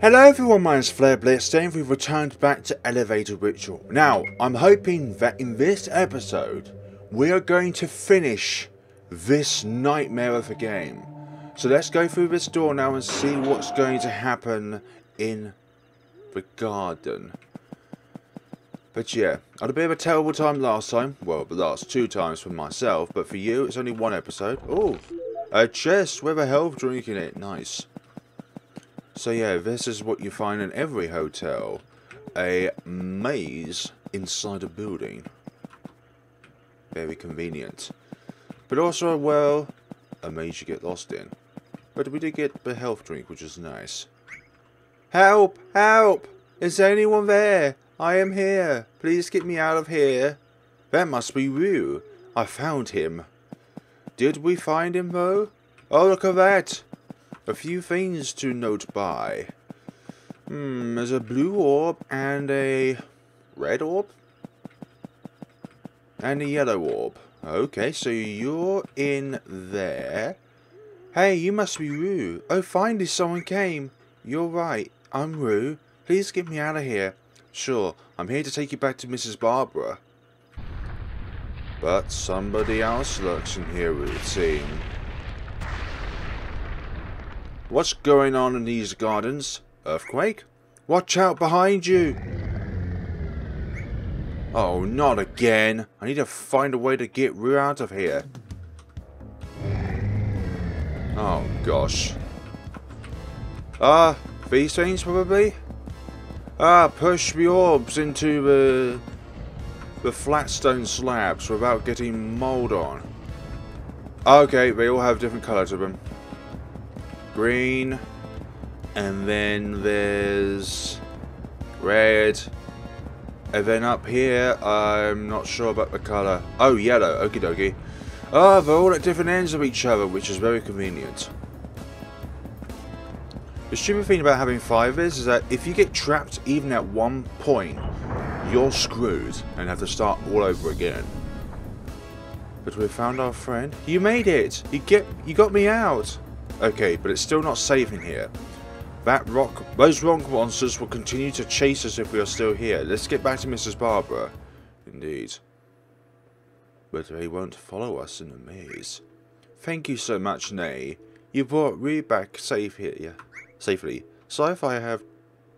Hello everyone, my name's FlareBlitzed and we've returned back to Elevator Ritual. Now, I'm hoping that in this episode, we are going to finish this nightmare of a game. So let's go through this door now and see what's going to happen in the garden. But yeah, I had a bit of a terrible time last time. Well, the last two times for myself, but for you, it's only one episode. Oh, a chest with a health drink in it. Nice. So yeah, this is what you find in every hotel. A maze inside a building. Very convenient. But also, well, a maze you get lost in. But we did get the health drink, which is nice. Help! Help! Is anyone there? I am here. Please get me out of here. That must be Rue. I found him. Did we find him though? Oh, look at that! A few things to note by. There's a blue orb and a red orb? And a yellow orb. Okay, so you're in there. Hey, you must be Rue. Oh, finally someone came. You're right, I'm Rue. Please get me out of here. Sure, I'm here to take you back to Mrs. Barbara. But somebody else lurks in here, it would seem. What's going on in these gardens? Earthquake? Watch out behind you! Oh, not again! I need to find a way to get Rue out of here. Oh, gosh. These things probably? Push the orbs into the flat stone slabs without getting mold on. Okay, they all have different colours to them. Green, and then there's red, and then up here I'm not sure about the colour. Oh, yellow. Okie dokie. Oh, they're all at different ends of each other, which is very convenient. The stupid thing about having 5 is that if you get trapped even at one point, you're screwed and have to start all over again. But we found our friend. You made it. You got me out. Okay, but it's still not safe in here. Those rock monsters will continue to chase us if we are still here. Let's get back to Mrs. Barbara. Indeed. But they won't follow us in the maze. Thank you so much, Nay. You brought Rue back safely. Sorry if I have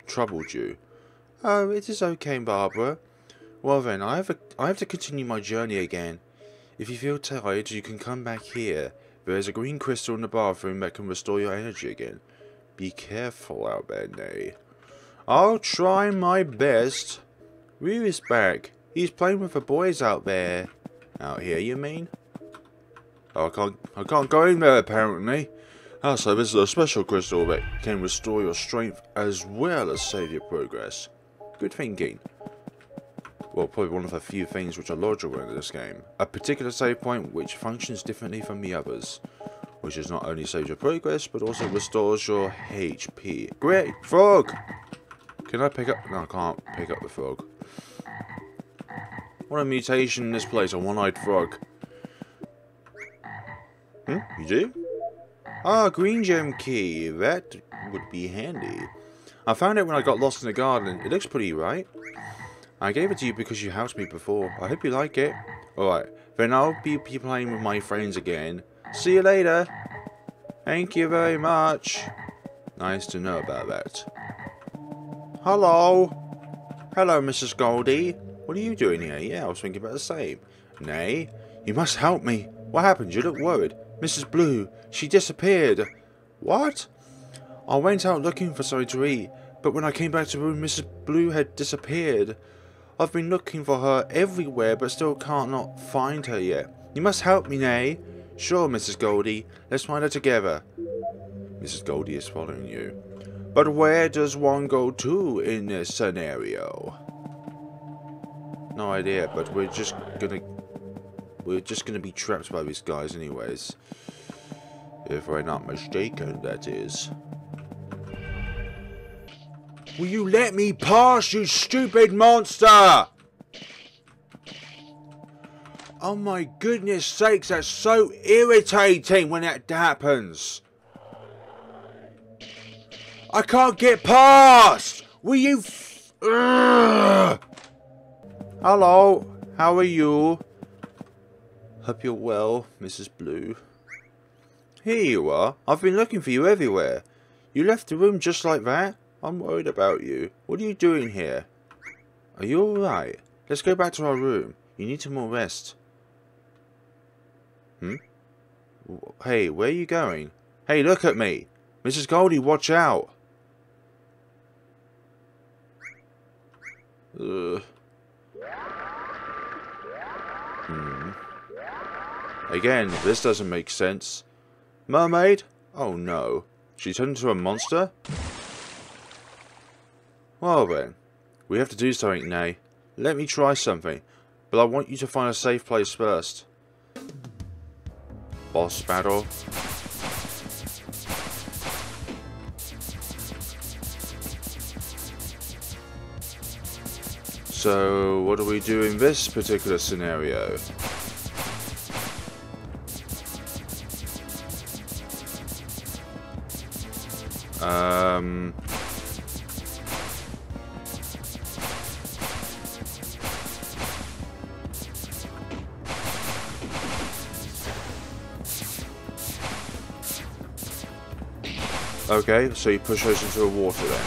troubled you. Oh, it is okay, Barbara. Well then, I have to continue my journey again. If you feel tired, you can come back here. There is a green crystal in the bathroom that can restore your energy again. Be careful out there, Nay. I'll try my best. Rue is back. He's playing with the boys out there. Out here, you mean? Oh, I can't go in there apparently. So this is a special crystal that can restore your strength as well as save your progress. Good thinking. Well, probably one of the few things which are logical in this game. A particular save point which functions differently from the others. Which is not only saves your progress, but also restores your HP. Great! Frog! Can I pick up... No, I can't pick up the frog. What a mutation in this place, a one-eyed frog. You do? Green gem key. That would be handy. I found it when I got lost in the garden. It looks pretty, right? I gave it to you because you helped me before. I hope you like it. Alright, then I'll be playing with my friends again. See you later. Thank you very much. Nice to know about that. Hello. Hello, Mrs. Goldy. What are you doing here? Yeah, I was thinking about the same. Nay, you must help me. What happened? You look worried. Mrs. Blue, she disappeared. What? I went out looking for something to eat, but when I came back to the room, Mrs. Blue had disappeared. I've been looking for her everywhere, but still can't not find her yet. You must help me, Nay. Sure, Mrs. Goldy. Let's find her together. Mrs. Goldy is following you. But where does one go to in this scenario? No idea, but we're just gonna be trapped by these guys anyways. If we're not mistaken, that is. Will you let me pass, you stupid monster? Oh my goodness sakes, that's so irritating when that happens. I can't get past! Will you Ugh. Hello, how are you? Hope you're well, Mrs. Blue. Here you are. I've been looking for you everywhere. You left the room just like that? I'm worried about you. What are you doing here? Are you alright? Let's go back to our room. You need some more rest. Hey, where are you going? Hey, look at me! Mrs. Goldy, watch out! Ugh. Again, this doesn't make sense. Mermaid? Oh no. She turned into a monster? Well then, we have to do something, Nay. Let me try something, but I want you to find a safe place first. Boss battle. So, what do we do in this particular scenario? Okay, so you push those into the water then.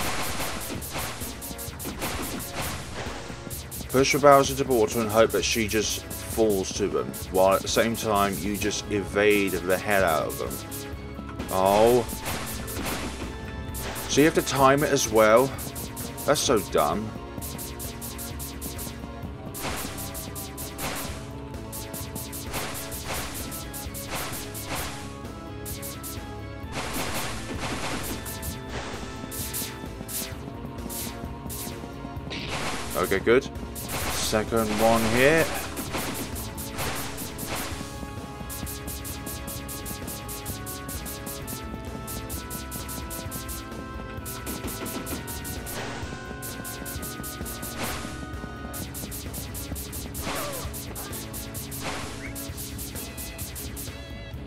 Push the barrels into the water and hope that she just falls to them, while at the same time you just evade the hell out of them. Oh. So you have to time it as well? That's so dumb. Okay, good. Second one here.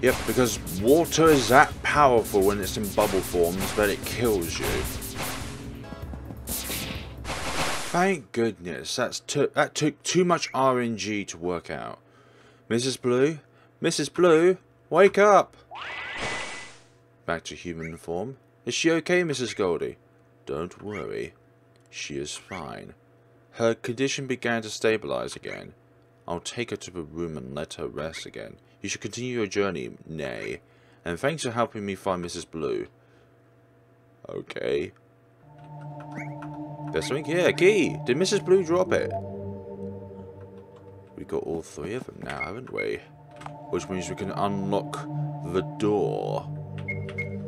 Yep, because water is that powerful when it's in bubble forms that it kills you. Thank goodness, that took too much RNG to work out. Mrs. Blue? Mrs. Blue? Wake up! Back to human form. Is she okay, Mrs. Goldy? Don't worry. She is fine. Her condition began to stabilize again. I'll take her to the room and let her rest again. You should continue your journey, Nay. And thanks for helping me find Mrs. Blue. Okay. There's something here, a key. Did Mrs. Blue drop it? We got all three of them now, haven't we? Which means we can unlock the door.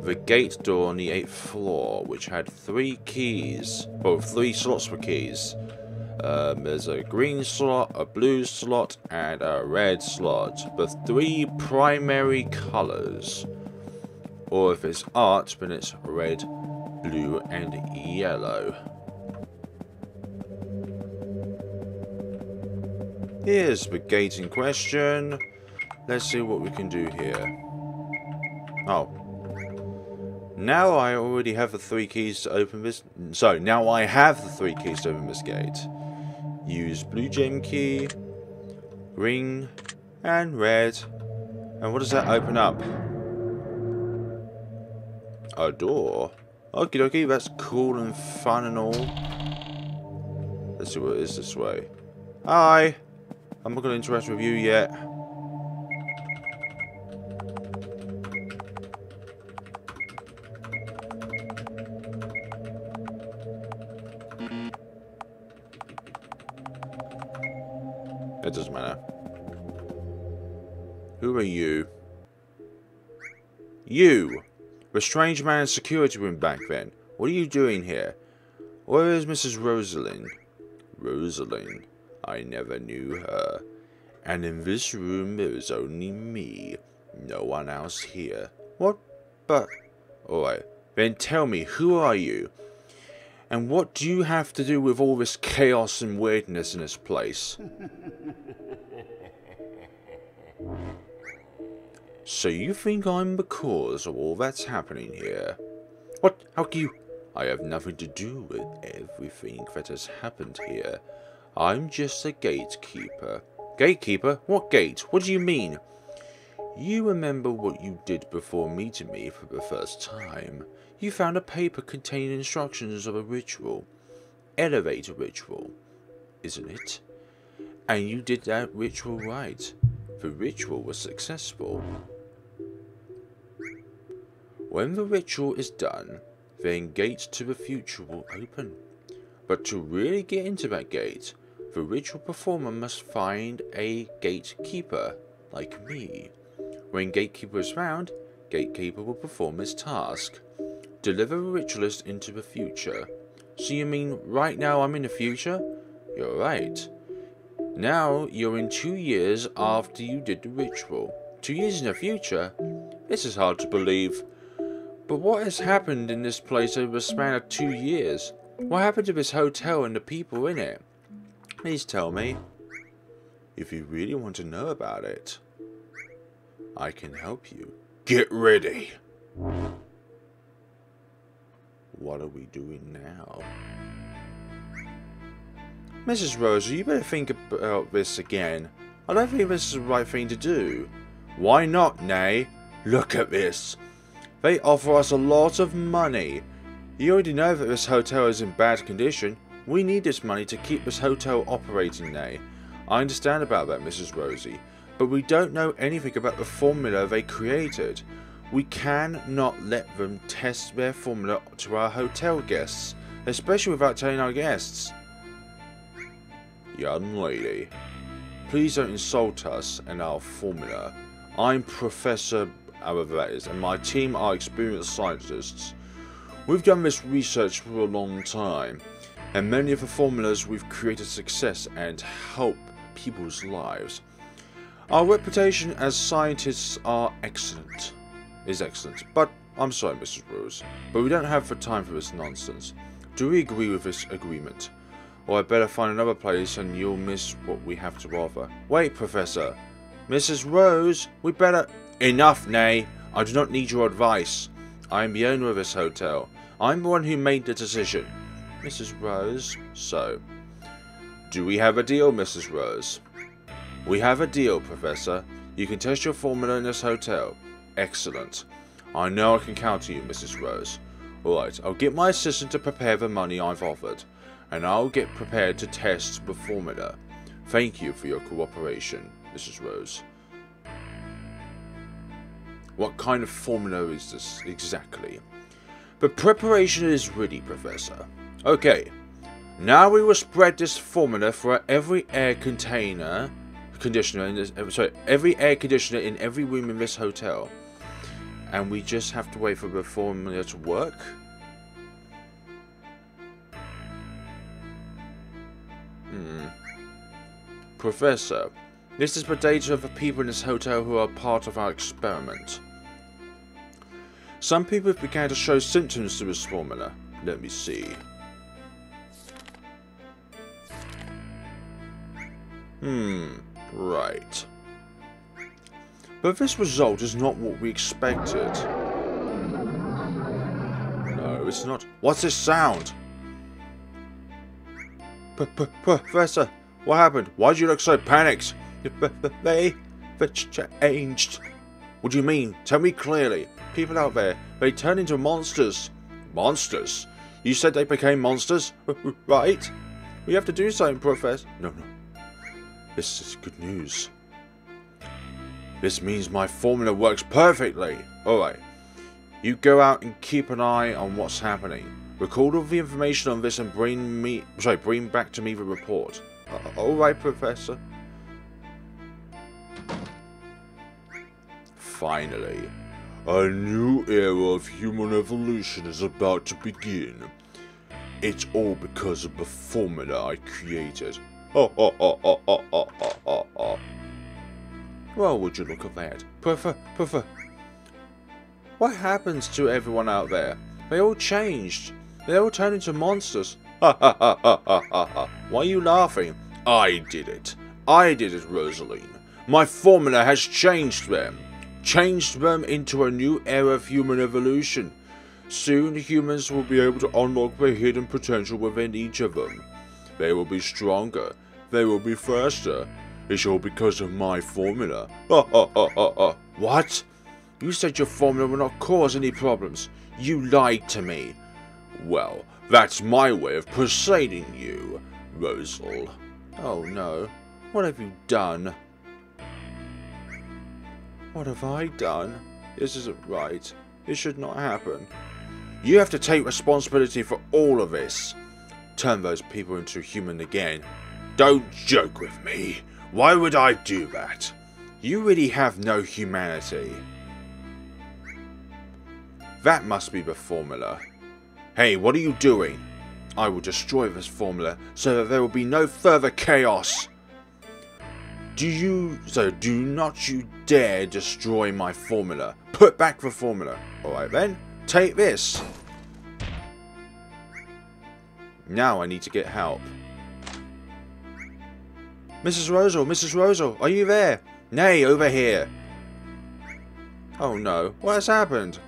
The gate door on the 8th floor, which had 3 keys. Well, 3 slots for keys. There's a green slot, a blue slot, and a red slot. The 3 primary colours. Or if it's art, then it's red, blue, and yellow. Here's the gate in question. Let's see what we can do here. Oh. Now I already have the 3 keys to open this. So, now I have the 3 keys to open this gate. Use blue gem key, green, and red. And what does that open up? A door. Okie dokie, that's cool and fun and all. Let's see what it is this way. Hi! I'm not going to interact with you yet. It doesn't matter. Who are you? You! The strange man in security room back then. What are you doing here? Where is Mrs. Rosalind? Rosalind? I never knew her. And in this room there is only me. No one else here. What? But... Alright. Then tell me, who are you? And what do you have to do with all this chaos and weirdness in this place? So you think I'm the cause of all that's happening here? What? How can you... I have nothing to do with everything that has happened here. I'm just a gatekeeper. Gatekeeper? What gate? What do you mean? You remember what you did before meeting me for the first time. You found a paper containing instructions of a ritual. Elevator ritual, isn't it? And you did that ritual right. The ritual was successful. When the ritual is done, then gates to the future will open. But to really get into that gate, the ritual performer must find a gatekeeper, like me. When gatekeeper is found, gatekeeper will perform his task. Deliver a ritualist into the future. So you mean right now I'm in the future? You're right. Now you're in 2 years after you did the ritual. 2 years in the future? This is hard to believe. But what has happened in this place over a span of 2 years? What happened to this hotel and the people in it? Please tell me. If you really want to know about it, I can help you. Get ready! What are we doing now? Mrs. Rosa, you better think about this again. I don't think this is the right thing to do. Why not, Nay? Look at this. They offer us a lot of money. You already know that this hotel is in bad condition. We need this money to keep this hotel operating, Nay. I understand about that, Mrs. Rosie, but we don't know anything about the formula they created. We cannot let them test their formula to our hotel guests, especially without telling our guests. Young lady, please don't insult us and our formula. I'm Professor, however that is, and my team are experienced scientists. We've done this research for a long time, and many of the formulas we've created success and help people's lives. Our reputation as scientists is excellent, but I'm sorry, Mrs. Rose, but we don't have the time for this nonsense. Do we agree with this agreement? Or I'd better find another place and you'll miss what we have to offer. Wait, Professor. Mrs. Rose, we better... Enough, Nay. I do not need your advice. I am the owner of this hotel. I'm the one who made the decision. Mrs. Rose, so... Do we have a deal, Mrs. Rose? We have a deal, Professor. You can test your formula in this hotel. Excellent. I know I can count on you, Mrs. Rose. Alright, I'll get my assistant to prepare the money I've offered, and I'll get prepared to test the formula. Thank you for your cooperation, Mrs. Rose. What kind of formula is this exactly? The preparation is ready, Professor. Okay, now we will spread this formula for every air conditioner in every room in this hotel. And we just have to wait for the formula to work. Professor, this is the data of the people in this hotel who are part of our experiment. Some people began to show symptoms to this formula. Let me see. Right. But this result is not what we expected. No, it's not. What's this sound? Professor, what happened? Why do you look so panicked? They changed. What do you mean? Tell me clearly. People out there, they turn into monsters. Monsters? You said they became monsters? Right? We have to do something, Professor. No. This is good news. This means my formula works perfectly. Alright. You go out and keep an eye on what's happening. Record all the information on this and bring back to me the report. Alright, Professor. Finally, a new era of human evolution is about to begin. It's all because of the formula I created. Well, would you look at that? Professor. What happens to everyone out there? They all changed. They all turned into monsters. Why are you laughing? I did it. I did it, Rosaline. My formula has changed them. Changed them into a new era of human evolution. Soon humans will be able to unlock the hidden potential within each of them. They will be stronger. They will be faster. It's all because of my formula. What? You said your formula will not cause any problems. You lied to me. Well, that's my way of persuading you, Rosal. Oh no. What have you done? What have I done? This isn't right. This should not happen. You have to take responsibility for all of this. Turn those people into human again. Don't joke with me. Why would I do that? You really have no humanity. That must be the formula. Hey, what are you doing? I will destroy this formula so that there will be no further chaos. Do not you dare destroy my formula. Put back the formula. Alright then, take this. Now I need to get help. Mrs. Rosal, are you there? Nay, over here. Oh no, what has happened?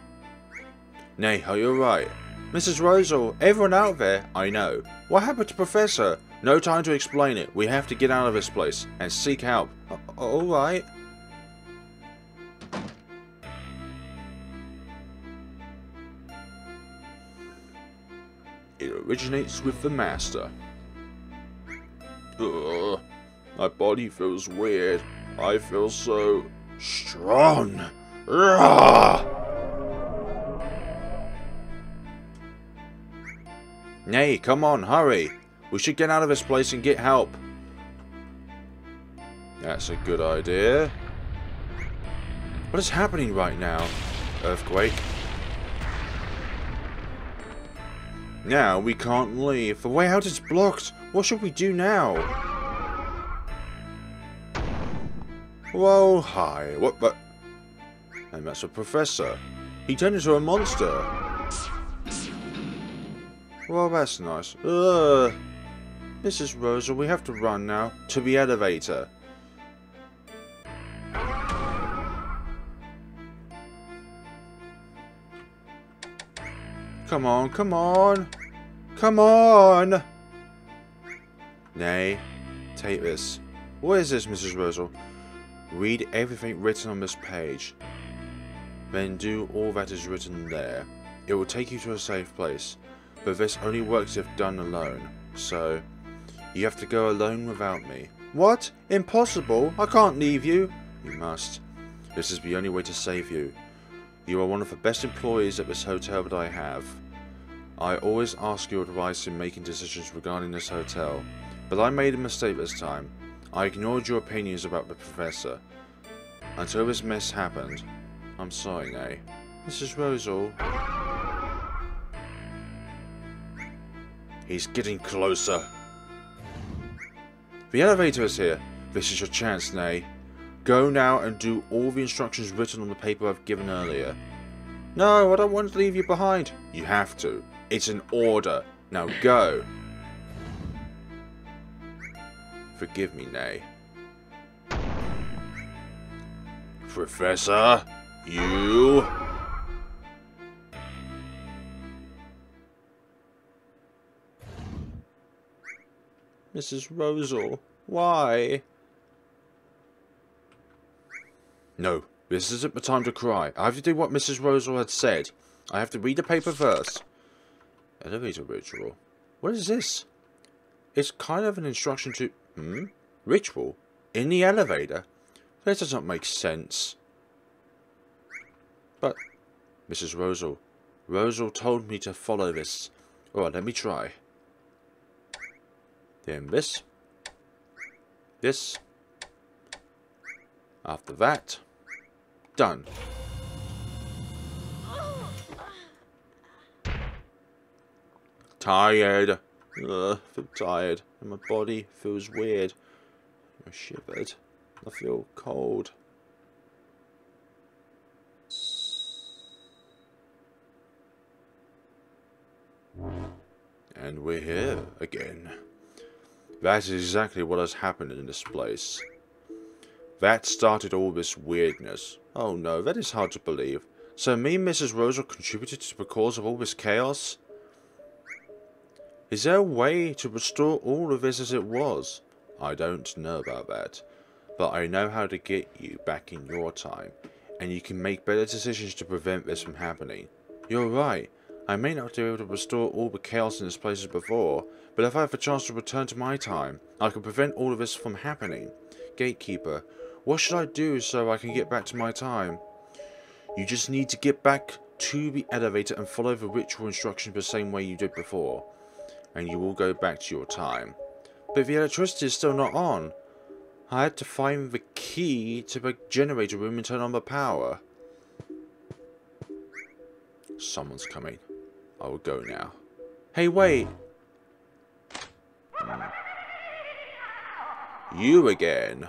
Nay, are you alright? Mrs. Rosal, everyone out there, I know. What happened to Professor? No time to explain it. We have to get out of this place and seek help. Alright. It originates with the Master. Ugh, my body feels weird. I feel so strong. Ugh. Nay, come on, hurry. We should get out of this place and get help. That's a good idea. What is happening right now? Earthquake. Now we can't leave. The way out is blocked. What should we do now? Whoa, hi. What the? And that's a professor. He turned into a monster. Well, that's nice. Ugh. Mrs. Rosal, we have to run now. To the elevator. Come on, come on. Come on. Nay. Take this. What is this, Mrs. Rosal? Read everything written on this page. Then do all that is written there. It will take you to a safe place. But this only works if done alone. So, you have to go alone without me. What? Impossible! I can't leave you! You must. This is the only way to save you. You are one of the best employees at this hotel that I have. I always ask your advice in making decisions regarding this hotel. But I made a mistake this time. I ignored your opinions about the professor. Until this mess happened. I'm sorry, Nay. Mrs. Rosal. He's getting closer. The elevator is here. This is your chance, Nay. Go now and do all the instructions written on the paper I've given earlier. No, I don't want to leave you behind. You have to. It's an order. Now go. Forgive me, Nay. Professor, you... Mrs. Rosal, why? No, this isn't the time to cry. I have to do what Mrs. Rosal had said. I have to read the paper first. Elevator ritual. What is this? It's kind of an instruction to... Ritual? In the elevator? That does not make sense. But... Mrs. Rosal. Rosal told me to follow this. Alright, let me try. Then this. This. After that. Done. Tired. I feel tired. And my body feels weird. I'm shivered. I feel cold. And we're here again. That is exactly what has happened in this place. That started all this weirdness. Oh no, that is hard to believe. So me and Mrs. Rosa contributed to the cause of all this chaos? Is there a way to restore all of this as it was? I don't know about that, but I know how to get you back in your time, and you can make better decisions to prevent this from happening. You're right, I may not be able to restore all the chaos in this place as before, but if I have a chance to return to my time, I can prevent all of this from happening. Gatekeeper, what should I do so I can get back to my time? You just need to get back to the elevator and follow the ritual instructions the same way you did before, and you will go back to your time. But the electricity is still not on. I had to find the key to the generator room and turn on the power. Someone's coming. I will go now. Hey, wait! You again?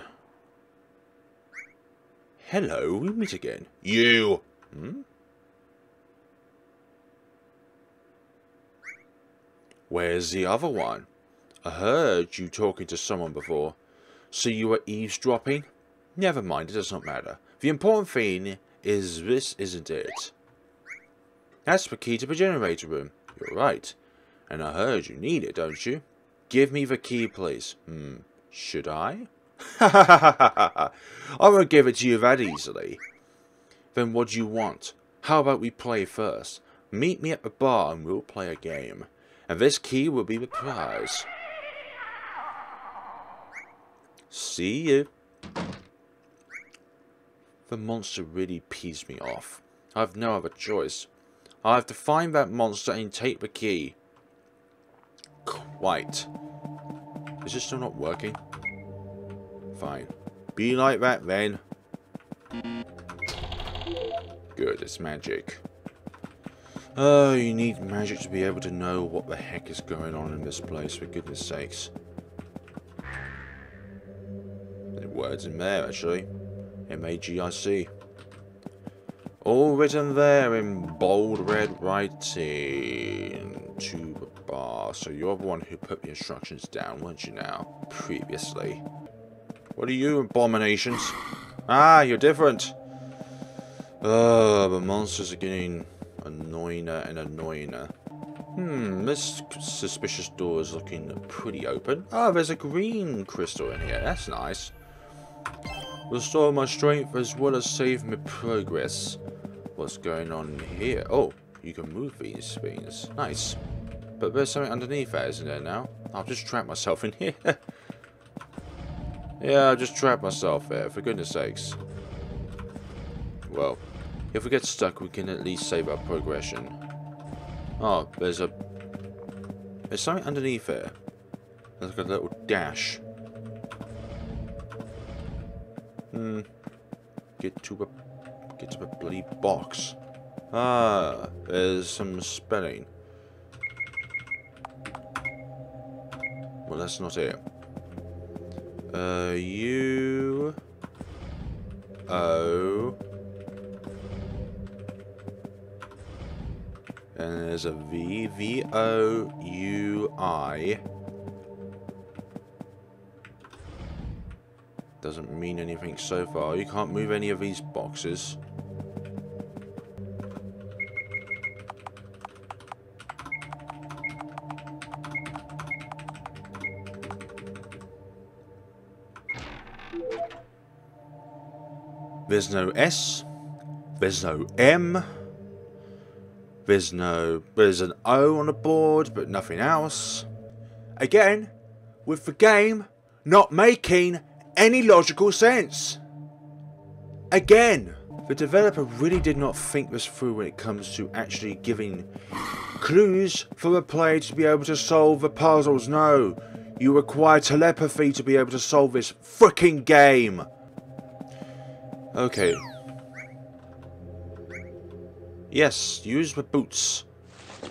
Hello, we meet again. You! Where's the other one? I heard you talking to someone before. So you were eavesdropping? Never mind, it does not matter. The important thing is this, isn't it? That's the key to the generator room. You're right. And I heard you need it, don't you? Give me the key, please. Should I? I won't give it to you that easily. Then what do you want? How about we play first? Meet me at the bar and we'll play a game. And this key will be the prize. See you. The monster really pees me off. I have no other choice. I have to find that monster and take the key. Quite. Is this still not working? Fine. Be like that then. Good, it's magic. Oh, you need magic to be able to know what the heck is going on in this place, for goodness sakes. There's words in there, actually. M-A-G-I-C. All written there in bold red writing. To the bar. So you're the one who put the instructions down, weren't you now? Previously. What are you, abominations? Ah, you're different. The monsters are getting annoyinger and annoyinger. This suspicious door is looking pretty open. Oh, there's a green crystal in here. That's nice. Restore my strength as well as save my progress. What's going on here? Oh, you can move these things. Nice. But there's something underneath that, isn't there now? I'll just trap myself in here. Yeah, I'll just trap myself there, for goodness sakes. Well, if we get stuck, we can at least save our progression. Oh, there's something underneath there. There's like a little dash. Get to the bloody box. Ah, there's some spelling. Well, that's not it. U O, and there's a V, V O U I. Doesn't mean anything so far. You can't move any of these boxes. There's no S. There's no M. There's an O on the board, but nothing else. Again, with the game not making any logical sense. Again, the developer really did not think this through when it comes to actually giving clues for the player to be able to solve the puzzles. No, you require telepathy to be able to solve this freaking game. Okay. Yes, use the boots.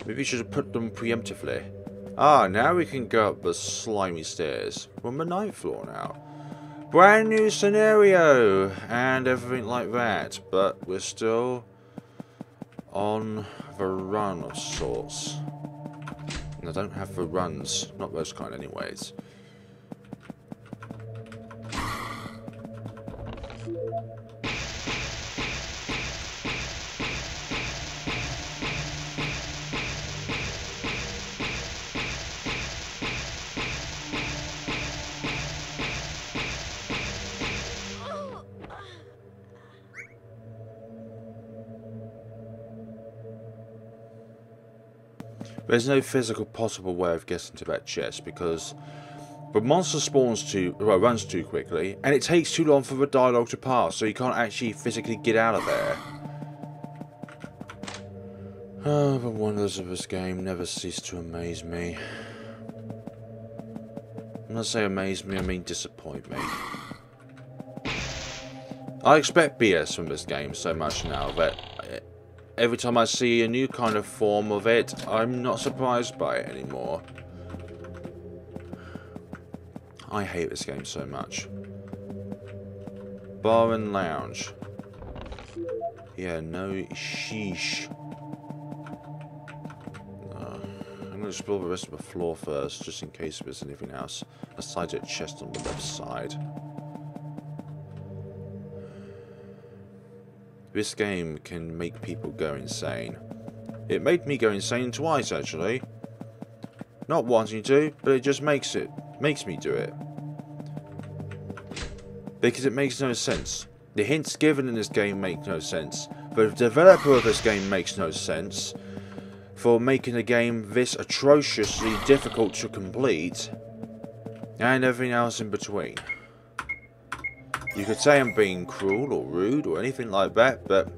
Maybe you should have put them preemptively. Ah, now we can go up the slimy stairs. We're on the 9th floor now. Brand new scenario and everything like that, but we're still on the run of sorts. And I don't have the runs, not those kind anyways. There's no physical possible way of getting to that chest because the monster runs too quickly, and it takes too long for the dialogue to pass, so you can't actually physically get out of there. Oh, the wonders of this game never cease to amaze me. When I say amaze me, I mean disappoint me. I expect BS from this game so much now that every time I see a new kind of form of it, I'm not surprised by it anymore. I hate this game so much. Bar and lounge. Yeah, no sheesh. I'm going to explore the rest of the floor first, just in case there's anything else. Aside that chest on the left side. This game can make people go insane. It made me go insane twice, actually. Not wanting to, but it just makes me do it. Because it makes no sense. The hints given in this game make no sense. The developer of this game makes no sense for making a game this atrociously difficult to complete, and everything else in between. You could say I'm being cruel or rude or anything like that, but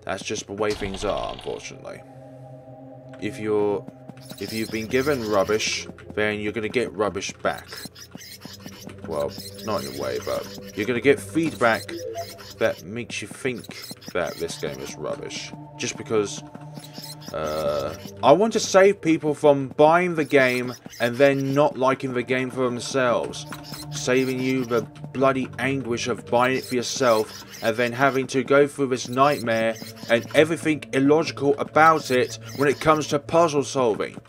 that's just the way things are, unfortunately. If you've been given rubbish, then you're going to get rubbish back. Well, not in a way, but you're going to get feedback that makes you think that this game is rubbish. Just because I want to save people from buying the game and then not liking the game for themselves. Saving you the bloody anguish of buying it for yourself and then having to go through this nightmare and everything illogical about it when it comes to puzzle solving.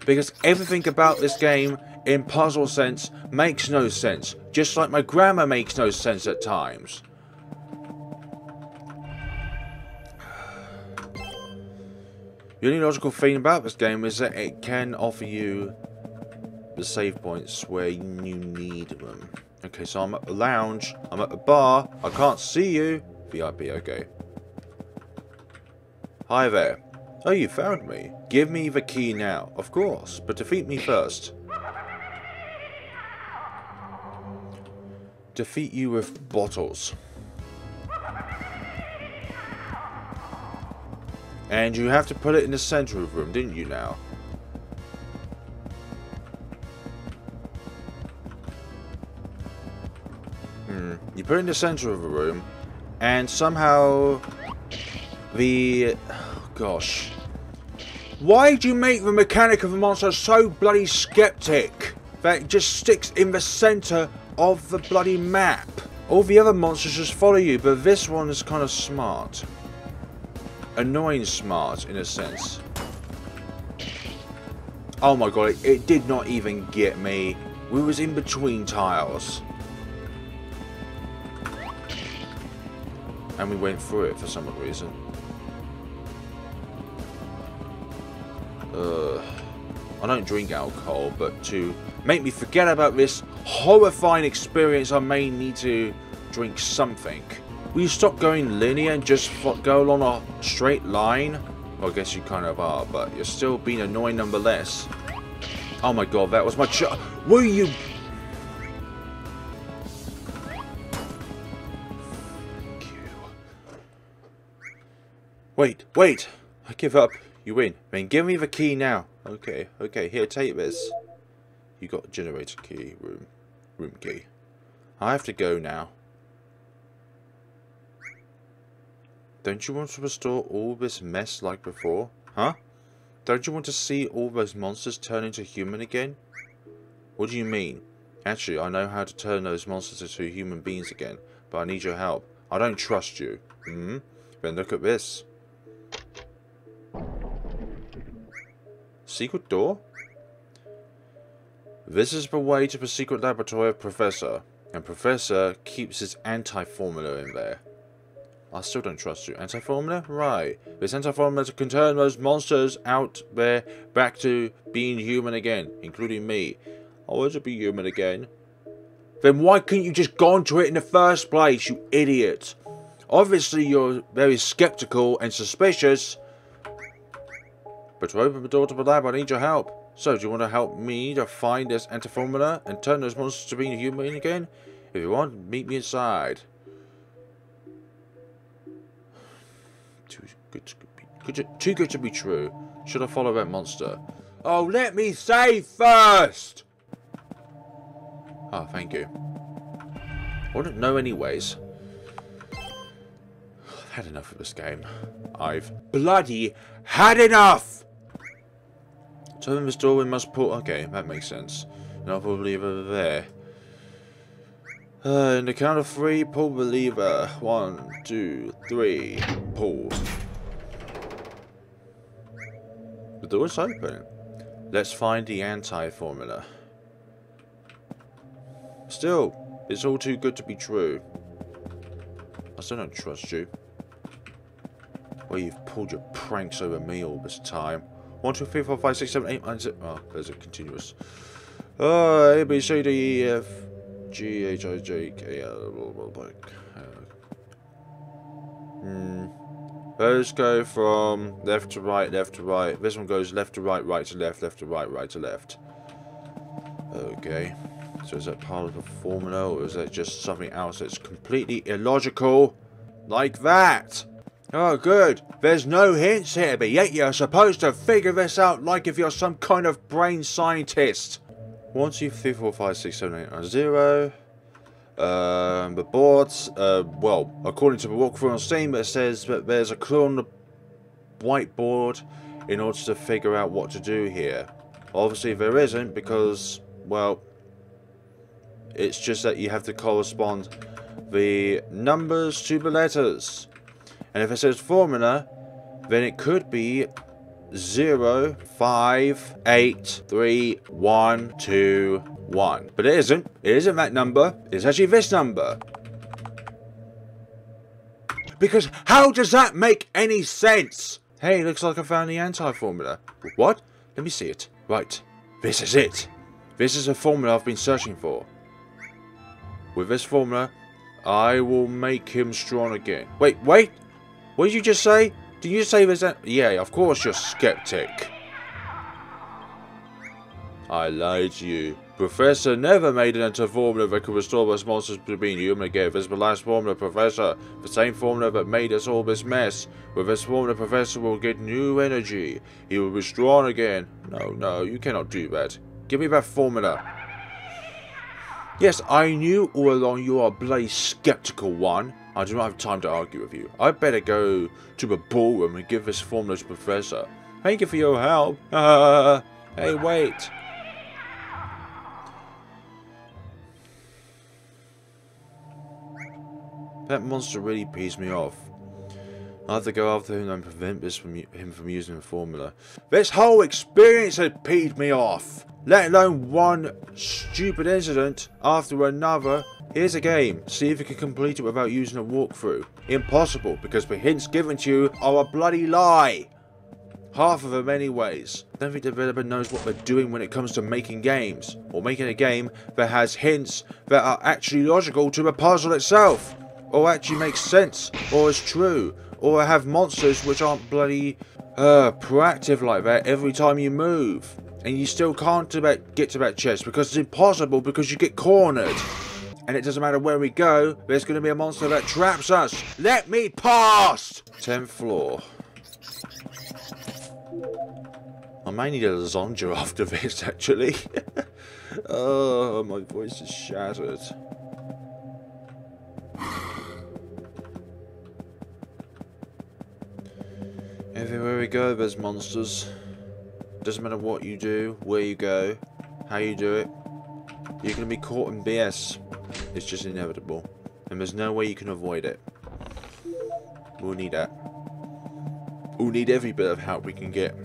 Because everything about this game in puzzle sense makes no sense. Just like my grammar makes no sense at times. The only logical thing about this game is that it can offer you the save points where you need them. Okay, so I'm at the lounge, I'm at the bar, I can't see you. VIP, okay. Hi there. Oh, you found me. Give me the key now. Of course, but defeat me first. Defeat you with bottles. And you have to put it in the center of the room, didn't you now? You put it in the center of the room, and somehow the... Oh, gosh. Why do you make the mechanic of the monster so bloody skeptic that it just sticks in the center of the bloody map? All the other monsters just follow you, but this one is kind of smart. Annoying smart, in a sense. Oh my god, it did not even get me. We was in between tiles. And we went through it for some odd reason. I don't drink alcohol, but to make me forget about this horrifying experience, I may need to drink something. Will you stop going linear and just go along a straight line? Well, I guess you kind of are, but you're still being annoying nonetheless. Oh my god, that was my Were you... Wait! I give up. You win. Then give me the key now. Okay, here, take this. You got a generator key, room key. I have to go now. Don't you want to restore all this mess like before? Huh? Don't you want to see all those monsters turn into human again? What do you mean? Actually, I know how to turn those monsters into human beings again, but I need your help. I don't trust you. Then look at this. Secret door? This is the way to the secret laboratory of Professor. And Professor keeps his anti-formula in there. I still don't trust you. Anti-formula? Right. This anti-formula can turn those monsters out there back to being human again, including me. I want to be human again. Then why couldn't you just go into it in the first place, you idiot? Obviously you're very skeptical and suspicious. But to open the door to the lab, I need your help. So, do you want to help me to find this anti-formula and turn those monsters to being human again? If you want, meet me inside. Too good to be true. Should I follow that monster? Oh, let me say first! Oh, thank you. I wouldn't know anyways. I've had enough of this game. I've bloody had enough! To open this door we must pull... Okay, that makes sense. And I'll pull the lever there. In the count of 3, pull the lever. 1, 2, 3. Pull. The door's open. Let's find the anti-formula. Still, it's all too good to be true. I still don't trust you. Well, you've pulled your pranks over me all this time. 1, 2, 3, 4, 5, 6, 7, 8, 9, 10. Oh, there's a continuous. A, B, C, D, E, F, G, H, I, J, K, L, blah, blah, blah. Those go from left to right, left to right. This one goes left to right, right to left, left to right, right to left. Okay. So is that part of the formula, or is that just something else that's completely illogical? Like that! Oh, good. There's no hints here, but yet you're supposed to figure this out like if you're some kind of brain scientist. 1, 2, 3, 4, 5, 6, 7, 8, 9, 0. The boards, well, according to the walkthrough on Steam, it says that there's a clue on the whiteboard in order to figure out what to do here. Obviously there isn't, because, well, it's just that you have to correspond the numbers to the letters. And if it says formula, then it could be 0, 5, 8, 3, 1, 2, 1. But it isn't. It isn't that number. It's actually this number. Because how does that make any sense? Hey, looks like I found the anti-formula. What? Let me see it. Right. This is it. This is the formula I've been searching for. With this formula, I will make him strong again. Wait. What did you just say? Did you say there's a... Yeah, of course you're skeptic. I lied to you. Professor never made an anti-formula that could restore those monsters to being human again. This is the last formula, Professor. The same formula that made us all this mess. With this formula, Professor will get new energy. He will be strong again. No, you cannot do that. Give me that formula. Yes, I knew all along you are a bloody skeptical one. I do not have time to argue with you. I better go to the ballroom and give this formula to Professor. Thank you for your help. Hey, wait. That monster really pees me off. I have to go after him and prevent him from using the formula. This whole experience has peed me off. Let alone one stupid incident after another. Here's a game. See if you can complete it without using a walkthrough. Impossible, because the hints given to you are a bloody lie. Half of them anyways. I don't think the developer knows what they're doing when it comes to making games. Or making a game that has hints that are actually logical to the puzzle itself. Or actually makes sense. Or is true. Or have monsters which aren't bloody proactive like that every time you move. And you still can't get to that chest because it's impossible, because you get cornered. And it doesn't matter where we go, there's going to be a monster that traps us. Let me pass! 10th floor. I may need a lasagna after this, actually. Oh, my voice is shattered. Everywhere we go, there's monsters. Doesn't matter what you do, where you go, how you do it. You're going to be caught in BS. It's just inevitable. And there's no way you can avoid it. We'll need that. We'll need every bit of help we can get.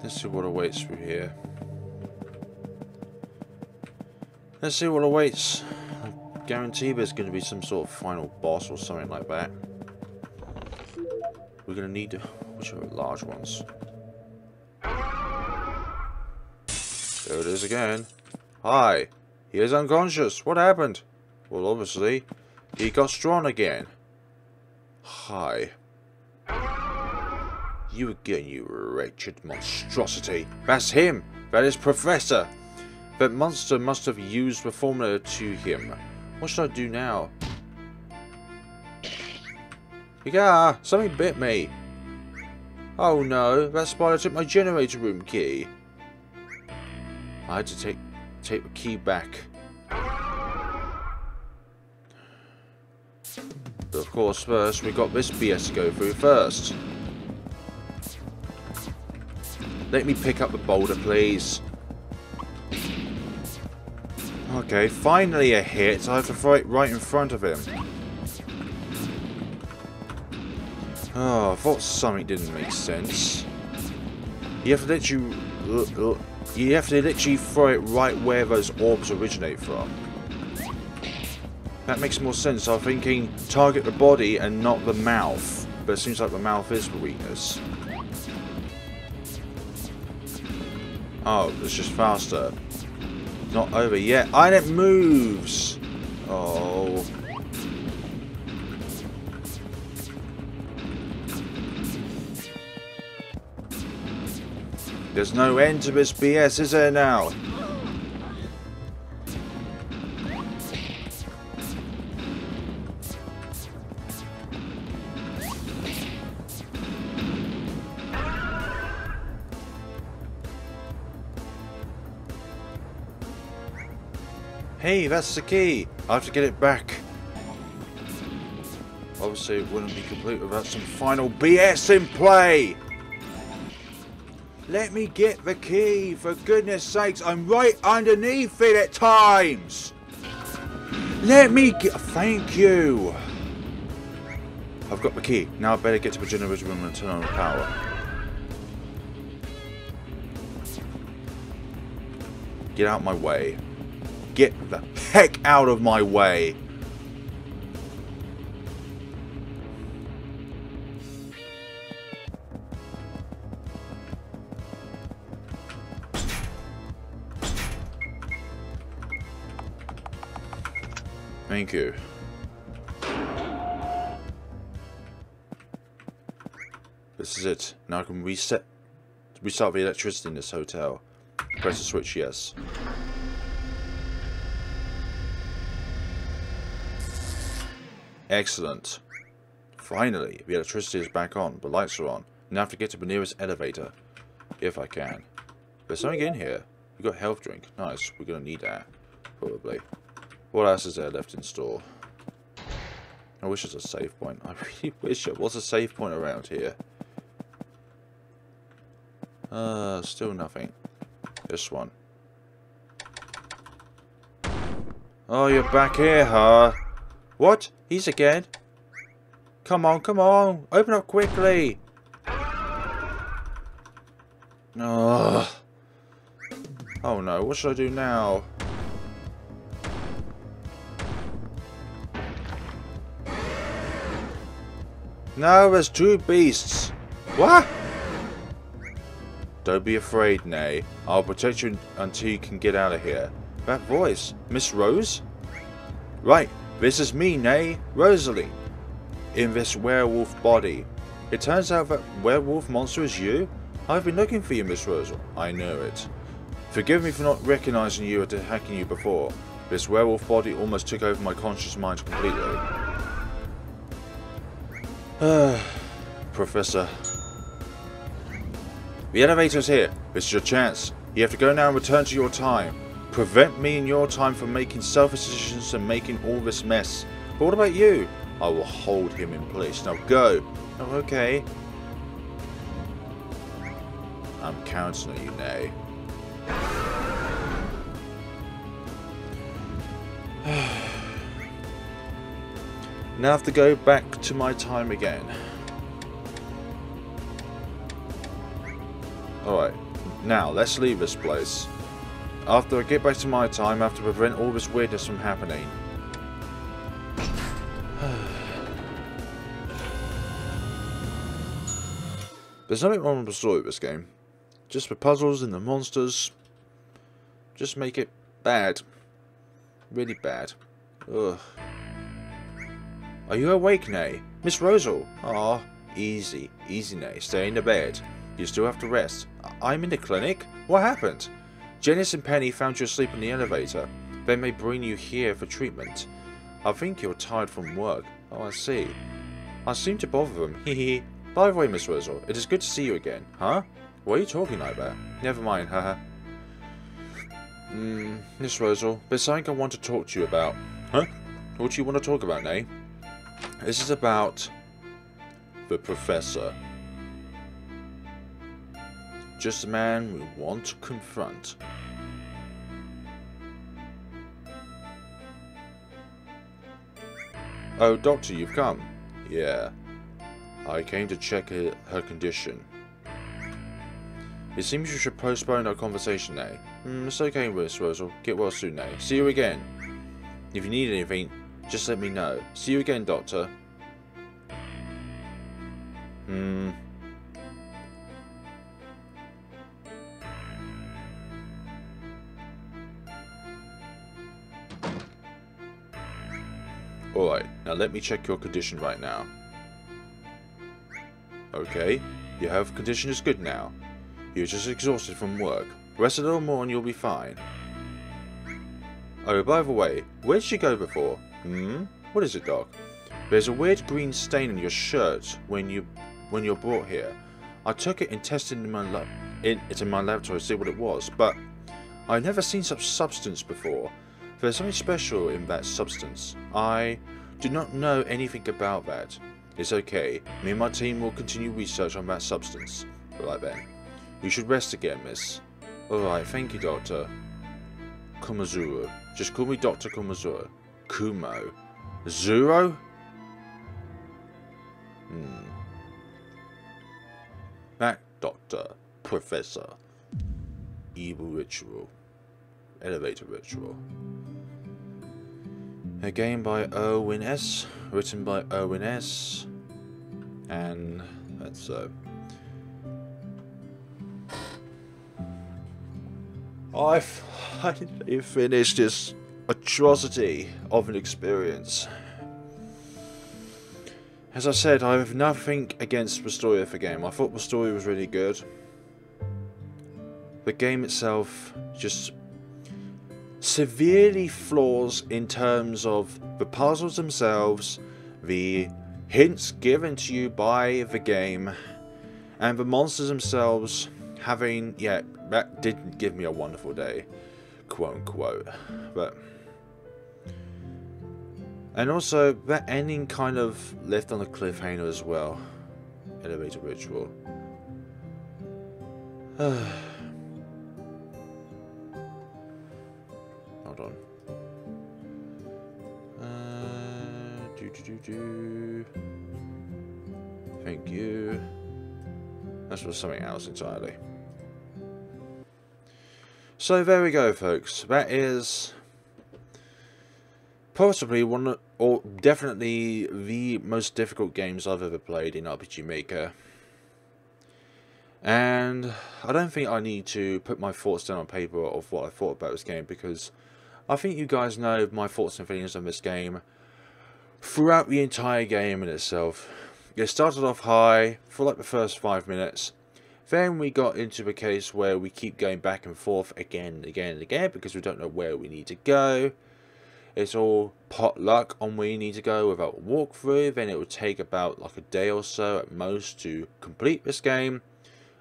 Let's see what awaits through here. Let's see what awaits. I guarantee there's going to be some sort of final boss or something like that. We're going to need which are large ones. There it is again. Hi. He is unconscious. What happened? Well, obviously, he got strong again. Hi. You again, you wretched monstrosity. That's him. That is Professor. That monster must have used the formula to him. What should I do now? Yeah, something bit me. Oh no, that spider took my generator room key. I had to take the key back. But of course, first we got this BS to go through first. Let me pick up the boulder, please. Okay, finally a hit. I have to throw it right in front of him. Oh, I thought something didn't make sense. You have to literally throw it right where those orbs originate from. That makes more sense. I was thinking target the body and not the mouth. But it seems like the mouth is the weakness. Oh, it's just faster. Not over yet. And it moves! Oh. There's no end to this BS, is there now? Hey, that's the key. I have to get it back. Obviously, it wouldn't be complete without some final BS in play. Let me get the key, for goodness sakes. I'm right underneath it at times. Let me get... Thank you. I've got the key. Now I better get to the generator room and turn on the power. Get out of my way. Get the heck out of my way. Thank you. This is it. Now I can restart the electricity in this hotel. Press the switch, yes. Excellent. Finally, the electricity is back on. The lights are on. Now I have to get to the nearest elevator. If I can. There's something in here. We got health drink. Nice. We're going to need that. Probably. What else is there left in store? I wish there's a save point. I really wish there was a save point around here. Still nothing. This one. Oh, you're back here, huh? What? He's again? Come on, come on! Open up quickly! Oh no, what should I do now? No, there's two beasts! What? Don't be afraid, Nay. I'll protect you until you can get out of here. That voice. Miss Rose? Right. This is me, Nay, Rosalie, in this werewolf body. It turns out that werewolf monster is you? I've been looking for you, Miss Rosal. I know it. Forgive me for not recognizing you or attacking you before. This werewolf body almost took over my conscious mind completely. Professor. The elevator's here. This is your chance. You have to go now and return to your time. Prevent me in your time from making selfish decisions and making all this mess. But what about you? I will hold him in place. Now go. Oh, okay. I'm counting on you, Nay. Now I have to go back to my time again. Alright. Now, let's leave this place. After I get back to my time, I have to prevent all this weirdness from happening. There's nothing wrong with the story of this game. Just the puzzles and the monsters. Just make it bad. Really bad. Ugh. Are you awake, Nay? Miss Rosal? Aw, Easy, easy, Nay. Stay in the bed. You still have to rest. I'm in the clinic? What happened? Janice and Penny found you asleep in the elevator. They may bring you here for treatment. I think you're tired from work. Oh, I see. I seem to bother them. Hehe. By the way, Miss Wurzel, it is good to see you again. Huh? Why are you talking like that? Never mind, haha. Miss Wurzel, there's something I want to talk to you about. Huh? What do you want to talk about, Nay? This is about the Professor. Just a man we want to confront. Oh, Doctor, you've come. Yeah. I came to check her condition. It seems you should postpone our conversation, Nay. It's okay, Miss Wurzel. Get well soon, Nay. See you again. If you need anything, just let me know. See you again, Doctor. Alright, now let me check your condition right now. Okay, your health condition is good now. You're just exhausted from work. Rest a little more and you'll be fine. Oh, by the way, where did you go before? What is it, Doc? There's a weird green stain on your shirt when you're brought here. I took it and tested it in my laboratory to see what it was, but I've never seen such substance before. There's something special in that substance. I do not know anything about that. It's okay. Me and my team will continue research on that substance. Alright then. You should rest again, miss. Alright, thank you, Doctor. Kumazuru. Just call me Dr. Kumazuru. Kumo. Zuro? That Doctor. Professor. Evil ritual. Elevator ritual. A game by Erwin S. Written by Erwin S. And that's I finally finished this atrocity of an experience. As I said, I have nothing against the story of the game. I thought the story was really good. The game itself just severely flaws in terms of the puzzles themselves, the hints given to you by the game, and the monsters themselves having, yeah, that didn't give me a wonderful day, quote unquote. But and also that ending kind of left on a cliffhanger as well. Elevator ritual. Hold on. Thank you. That was something else entirely. So there we go, folks. That is possibly one, or definitely the most difficult games I've ever played in RPG Maker. And I don't think I need to put my thoughts down on paper of what I thought about this game, because I think you guys know my thoughts and feelings on this game throughout the entire game in itself. It started off high for like the first 5 minutes. Then we got into the case where we keep going back and forth again and again and again because we don't know where we need to go. It's all potluck on where you need to go without a walkthrough. Then it would take about like a day or so at most to complete this game.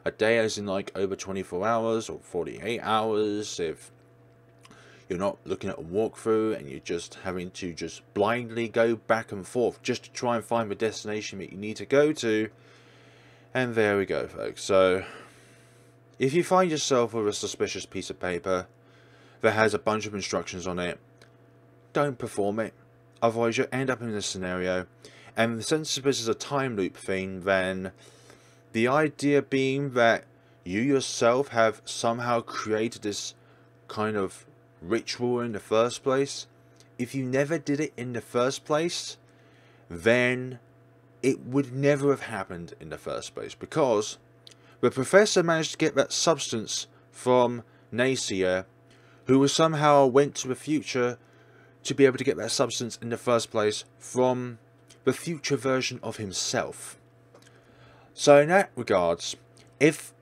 A day as in like over 24 hours or 48 hours if you're not looking at a walkthrough and you're just having to just blindly go back and forth just to try and find the destination that you need to go to. And there we go, folks. So if you find yourself with a suspicious piece of paper that has a bunch of instructions on it, don't perform it. Otherwise you'll end up in this scenario. And since this is a time loop thing, then the idea being that you yourself have somehow created this kind of ritual in the first place. If you never did it in the first place, then it would never have happened in the first place, because the professor managed to get that substance from Naysilla, who somehow went to the future to be able to get that substance in the first place from the future version of himself. So in that regards, if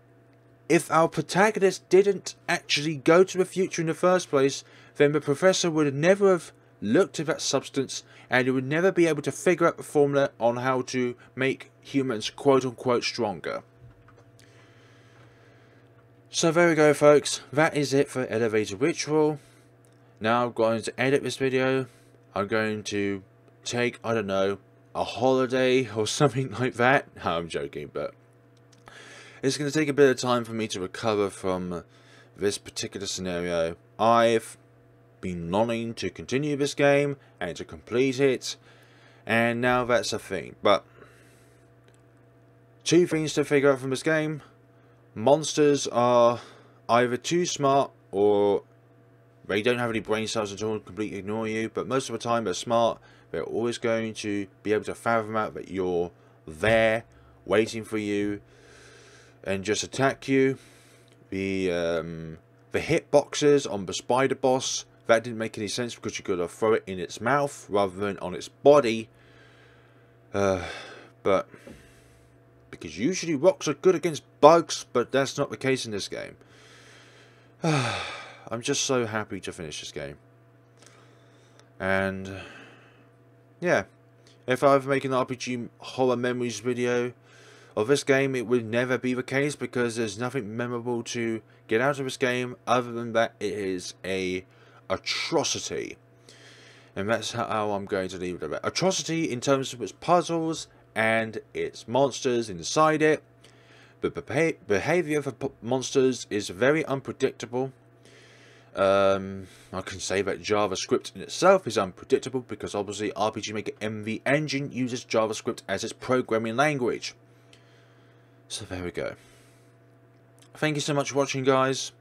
our protagonist didn't actually go to the future in the first place, then the professor would never have looked at that substance, and he would never be able to figure out the formula on how to make humans quote-unquote stronger. So there we go, folks. That is it for Elevator Ritual. Now I'm going to edit this video. I'm going to take, I don't know, a holiday or something like that. No, I'm joking, but it's going to take a bit of time for me to recover from this particular scenario. I've been longing to continue this game and to complete it, and now that's a thing. But two things to figure out from this game: monsters are either too smart or they don't have any brain cells at all and completely ignore you, but most of the time they're smart. They're always going to be able to fathom out that you're there waiting for you and just attack you. The hitboxes on the spider boss, that didn't make any sense because you could have thrown it in its mouth rather than on its body. But because usually rocks are good against bugs, but that's not the case in this game. I'm just so happy to finish this game. And yeah, if I ever make an RPG horror memories video of this game, it would never be the case because there's nothing memorable to get out of this game other than that it is a atrocity. And that's how I'm going to leave it at. Atrocity in terms of its puzzles and its monsters inside it. But the behavior of the monsters is very unpredictable. I can say that JavaScript in itself is unpredictable because obviously RPG Maker MV Engine uses JavaScript as its programming language. So there we go. Thank you so much for watching, guys,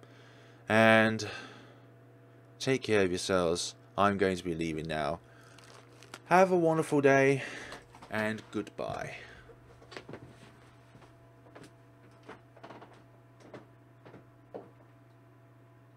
and take care of yourselves. I'm going to be leaving now. Have a wonderful day, and goodbye.